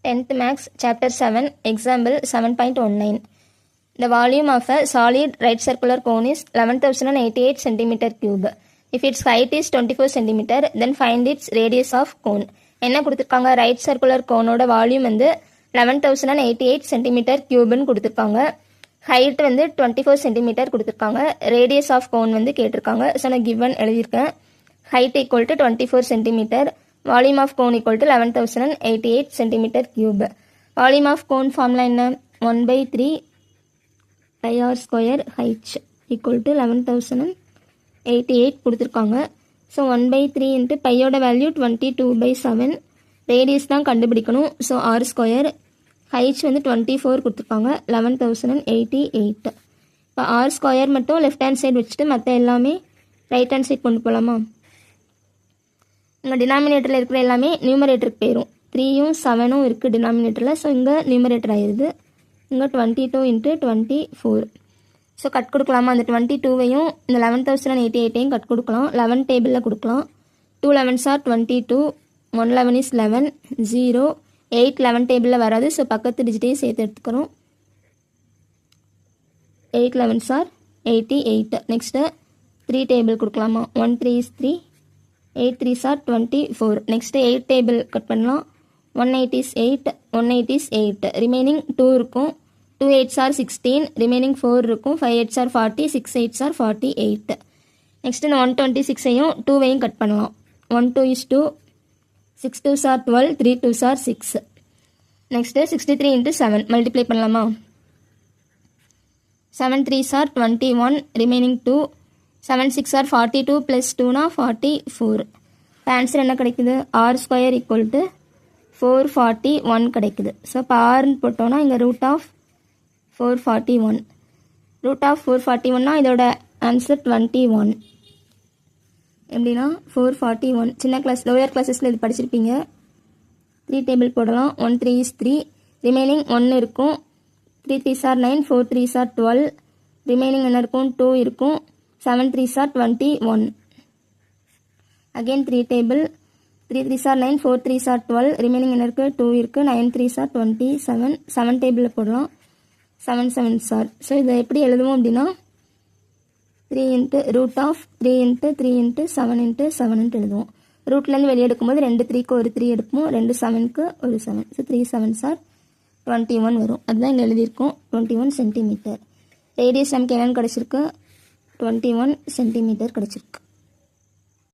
10th Max, Chapter 7, Example 7.19. The volume of a solid right circular cone is 11,088 cm cube. If its height is 24 cm, then find its radius of cone. என்ன கொடுத்துருக்காங்க, right circular கோனோட volume வந்து 11,088 centimetre கியூப்னு கொடுத்துருக்காங்க. Height வந்து 24 centimetre கொடுத்துருக்காங்க. Radius of cone வந்து கேட்டிருக்காங்க. So நான் given எழுதியிருக்கேன். Height equal to 24 centimetre, volume of cone equal to 11,088 centimetre cube. Volume of cone formula என்ன, 1/3 pi r square height equal to 11,088 கொடுத்துருக்காங்க. ஸோ 1/3 இன்ட்டு பையோட வேல்யூ 22/7, ரேடியஸ் தான் கண்டுபிடிக்கணும். ஸோ ஆர் ஸ்கொயர், ஹைச் வந்து 24 கொடுத்துருக்காங்க, 11,088. இப்போ ஆர் ஸ்கொயர் மட்டும் left hand side வச்சுட்டு மற்ற எல்லாமே ரைட் ஹேண்ட் சைடு கொண்டு போகலாமா? இங்கே டினாமினேட்டரில் இருக்கிற எல்லாமே நியூமரேட்டருக்கு போயிடும். 3யும் 7ம் இருக்குது டினாமினேட்டரில். ஸோ இங்கே நியூமரேட்டர் ஆயிடுது. இங்கே 22 × 24. ஸோ கட் கொடுக்கலாமா? அந்த 22வையும் இந்த 11,088ஐயும் கட் கொடுக்கலாம். 11 டேபிளில் கொடுக்கலாம். 2 11s are 22, 1 11 is 11, 0, 8 11 டேபிளில் வராது. ஸோ பக்கத்து டிஜிட்டையும் சேர்த்து எடுத்துக்கிறோம். 8 11s are 88. நெக்ஸ்ட்டு 3 டேபிள் கொடுக்கலாமா? 1 3 is 3, 8 3s are 24. Next 8 table cut பண்ணலாம். 1 8 is 8, 1 8 is 8, ரிமைனிங் 2 இருக்கும். 2 8s are 16, ரிமைனிங் 4 இருக்கும். 5 8s are 40, 6 8s are 48. Next இந்த 126ஐயும் 2வையும் கட் பண்ணலாம். 1 2 is 2, 6 2s are 12, 3 2s are 6. Next 63 × 7 multiply பண்ணலாமா? 7 3s are 21, ரிமைனிங் 2, 7 6 are 42 + 2 44. இப்போ answer என்ன கிடைக்குது? ஆர் ஸ்கொயர் ஈக்குவல் டு 441 கிடைக்குது. ஸோ இப்போ ஆர்னு போட்டோன்னா இங்கே ரூட் ஆஃப் 441. ரூட் ஆஃப் 441னா இதோட ஆன்சர் 21. எப்படின்னா 441 சின்ன கிளாஸ் லோயர் கிளாஸஸில் இது படிச்சிருப்பீங்க. 3 டேபிள் போடலாம். 1 3 is 3, ரிமைனிங் 1 இருக்கும். 3 3s are 9, 4 3s are 12, remaining என்ன இருக்கும்? 2 இருக்கும். 7 3s are 21. Again 3 table. 3 3s are 9, 4 3s are 12, remaining என்ன இருக்குது? 2 இருக்குது. 9 3s are 27. 7 டேபிளில் போடலாம். 7 7s are. ஸோ இதை எப்படி எழுதுவோம் அப்படின்னா 3 × ரூட் ஆஃப் 3 × 3 × 7 × 7 எழுதுவோம். ரூட்லேருந்து வெளியே எடுக்கும்போது 2 3க்கு ஒரு 3 எடுப்போம், 2 7க்கு ஒரு 7. ஸோ 3 7s are 21 வரும். அதுதான் இங்கே எழுதியிருக்கோம், 21 சென்டிமீட்டர். ரேடியஸ் நமக்கு என்னென்னு கிடச்சிருக்கு? 21 சென்டிமீட்டர் கிடச்சிருக்கு.